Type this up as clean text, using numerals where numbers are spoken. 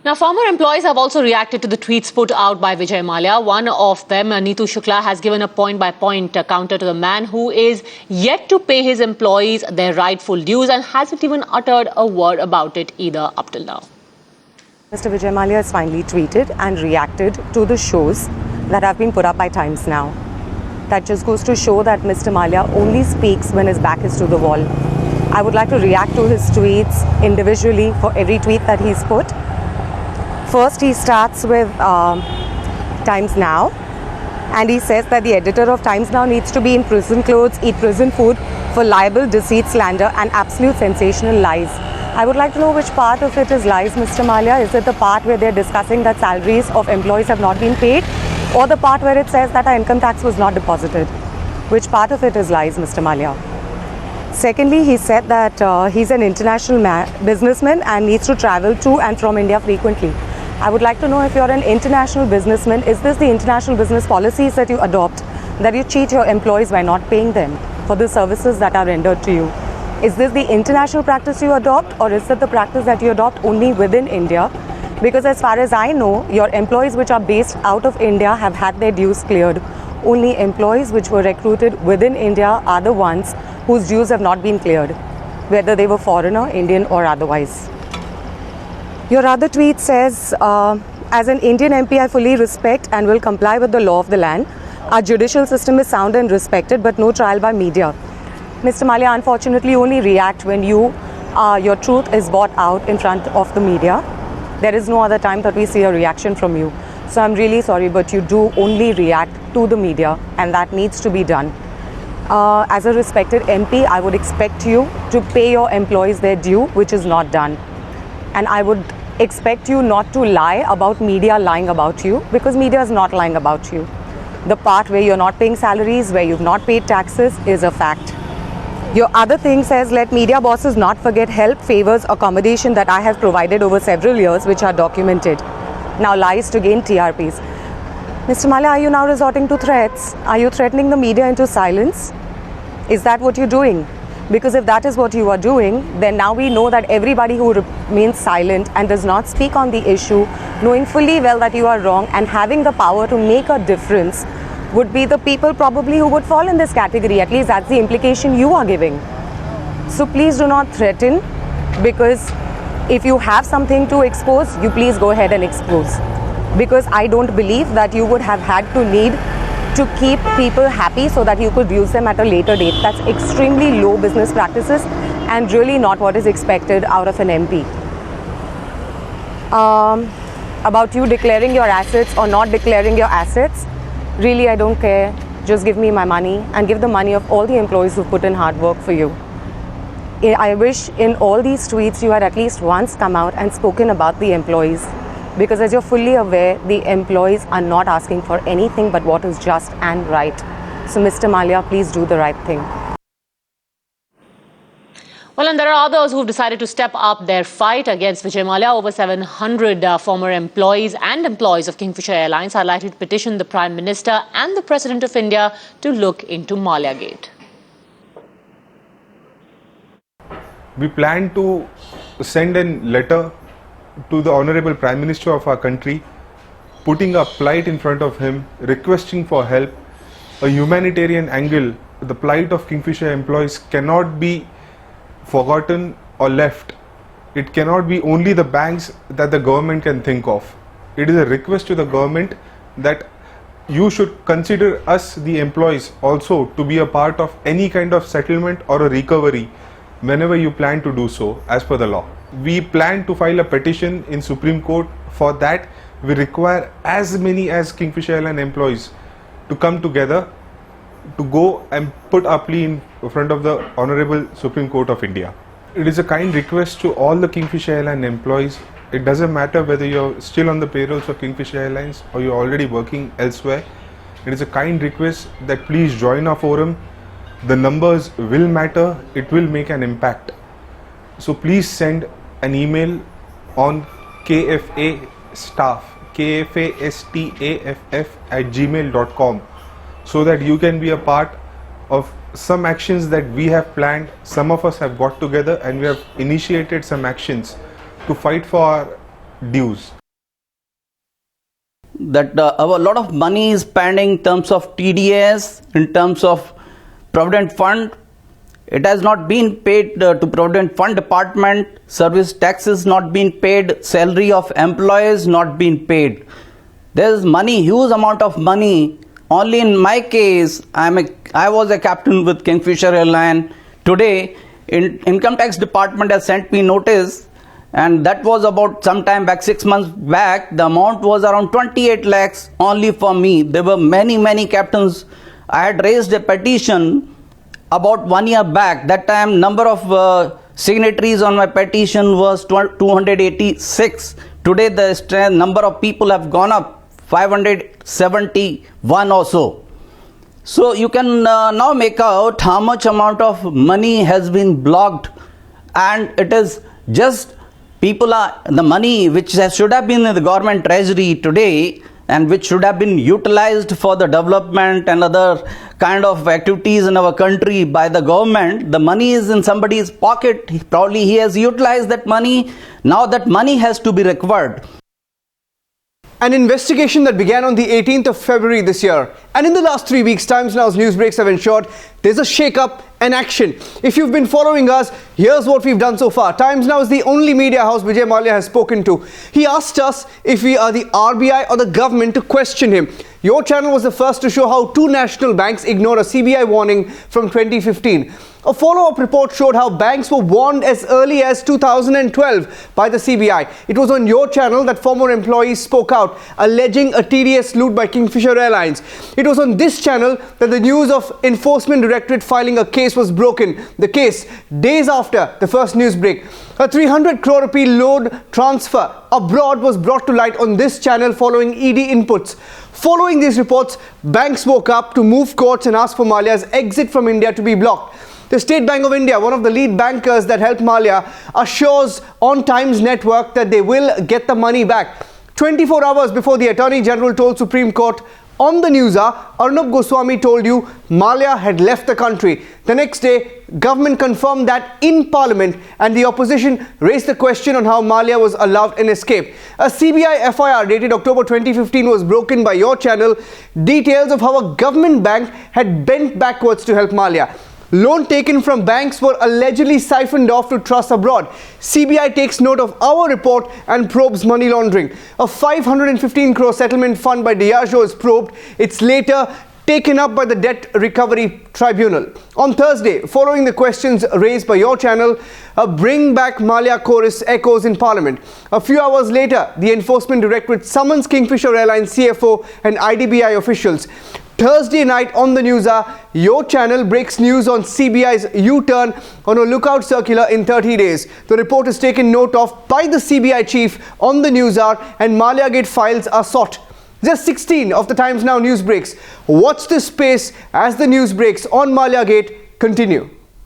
Now, former employees have also reacted to the tweets put out by Vijay Mallya. One of them, Neetu Shukla, has given a point-by-point counter to the man who is yet to pay his employees their rightful dues and hasn't even uttered a word about it either up till now. Mr. Vijay Mallya has finally tweeted and reacted to the shows that have been put up by Times Now. That just goes to show that Mr. Mallya only speaks when his back is to the wall. I would like to react to his tweets individually for every tweet that he's put. First, he starts with Times Now, and he says that the editor of Times Now needs to be in prison clothes, eat prison food for libel, deceit, slander and absolute sensational lies. I would like to know which part of it is lies, Mr. Mallya. Is it the part where they're discussing that salaries of employees have not been paid, or the part where it says that our income tax was not deposited? Which part of it is lies, Mr. Mallya? Secondly, he said that he's an international businessman and needs to travel to and from India frequently. I would like to know, if you're an international businessman, is this the international business policies that you adopt, that you cheat your employees by not paying them for the services that are rendered to you? Is this the international practice you adopt, or is it the practice that you adopt only within India? Because as far as I know, your employees which are based out of India have had their dues cleared. Only employees which were recruited within India are the ones whose dues have not been cleared, whether they were foreigner, Indian or otherwise. Your other tweet says, as an Indian MP, I fully respect and will comply with the law of the land. Our judicial system is sound and respected, but no trial by media. Mr. Mallya, unfortunately, you only react when your truth is brought out in front of the media. There is no other time that we see a reaction from you. So I'm really sorry, but you do only react to the media, and that needs to be done. As a respected MP, I would expect you to pay your employees their due, which is not done. And I would expect you not to lie about media lying about you, because media is not lying about you. The part where you're not paying salaries, where you've not paid taxes, is a fact. Your other thing says, let media bosses not forget help, favors, accommodation that I have provided over several years, which are documented. Now lies to gain TRPs. Mr. Mallya, are you now resorting to threats? Are you threatening the media into silence? Is that what you're doing? Because if that is what you are doing, then now we know that everybody who remains silent and does not speak on the issue, knowing fully well that you are wrong and having the power to make a difference, would be the people probably who would fall in this category. At least that's the implication you are giving. So please do not threaten, because if you have something to expose, you please go ahead and expose. Because I don't believe that you would have had to need to keep people happy so that you could use them at a later date. That's extremely low business practices and really not what is expected out of an MP. About you declaring your assets or not declaring your assets, really I don't care. Just give me my money and give the money of all the employees who put in hard work for you. I wish in all these tweets you had at least once come out and spoken about the employees. Because as you're fully aware, the employees are not asking for anything but what is just and right. So Mr. Mallya, please do the right thing. Well, and there are others who've decided to step up their fight against Vijay Mallya. Over 700 former employees and employees of Kingfisher Airlines are likely to petition the Prime Minister and the President of India to look into Mallya Gate. We plan to send a letter to the Honorable Prime Minister of our country, putting a plight in front of him, requesting for help. A humanitarian angle, the plight of Kingfisher employees cannot be forgotten or left. It cannot be only the banks that the government can think of. It is a request to the government that you should consider us, the employees, also to be a part of any kind of settlement or a recovery whenever you plan to do so as per the law. We plan to file a petition in Supreme Court. For that, we require as many as Kingfisher Airline employees to come together to go and put a plea in front of the Honorable Supreme Court of India. It is a kind request to all the Kingfisher Airline employees. It doesn't matter whether you're still on the payrolls of Kingfisher Airlines or you're already working elsewhere. It is a kind request that please join our forum. The numbers will matter. It will make an impact. So please send an email on kfastaff@gmail.com so that you can be a part of some actions that we have planned. Some of us have got together and we have initiated some actions to fight for our dues. that a lot of money is pending in terms of TDS, in terms of Provident Fund. It has not been paid to Provident Fund Department, service taxes not been paid, salary of employees not been paid. There is money, huge amount of money. Only in my case, I was a captain with Kingfisher airline. Today, Income Tax Department has sent me notice, and that was about some time back, 6 months back. The amount was around 28 lakhs only for me. There were many captains. I had raised a petition about 1 year back. That time number of signatories on my petition was 286. Today the number of people have gone up, 571 or so. So you can now make out how much amount of money has been blocked, and it is just people are the money which should have been in the government treasury today and which should have been utilized for the development and other kind of activities in our country by the government. The money is in somebody's pocket. Probably he has utilized that money. Now that money has to be recovered. An investigation that began on the 18th of February this year. And in the last 3 weeks, Times Now's news breaks have ensured there's a shake-up and action. If you've been following us, here's what we've done so far. Times Now is the only media house Vijay Mallya has spoken to. He asked us if we are the RBI or the government to question him. Your channel was the first to show how 2 national banks ignored a CBI warning from 2015. A follow-up report showed how banks were warned as early as 2012 by the CBI. It was on your channel that former employees spoke out, alleging a TDS loot by Kingfisher Airlines. It was on this channel that the news of Enforcement Directorate filing a case was broken. The case, days after the first news break. A 300 crore rupee load transfer abroad was brought to light on this channel following ED inputs. Following these reports, banks woke up to move courts and ask for Mallya's exit from India to be blocked. The State Bank of India, one of the lead bankers that helped Mallya, assures on Times Network that they will get the money back. 24 hours before the Attorney General told Supreme Court on the news hour, Arnab Goswami told you Mallya had left the country. The next day, government confirmed that in Parliament, and the opposition raised the question on how Mallya was allowed an escape. A CBI FIR dated October 2015 was broken by your channel. Details of how a government bank had bent backwards to help Mallya. Loan taken from banks were allegedly siphoned off to trusts abroad. CBI takes note of our report and probes money laundering. A 515 crore settlement fund by Diageo is probed. It's later taken up by the Debt Recovery Tribunal. On Thursday, following the questions raised by your channel, a Bring Back Mallya chorus echoes in Parliament. A few hours later, the Enforcement Directorate summons Kingfisher Airlines CFO and IDBI officials. Thursday night on the news hour, your channel breaks news on CBI's U-turn on a lookout circular in 30 days. The report is taken note of by the CBI chief on the news hour, and Mallya Gate files are sought. Just 16 of the Times Now news breaks. Watch this space as the news breaks on Mallya Gate continue.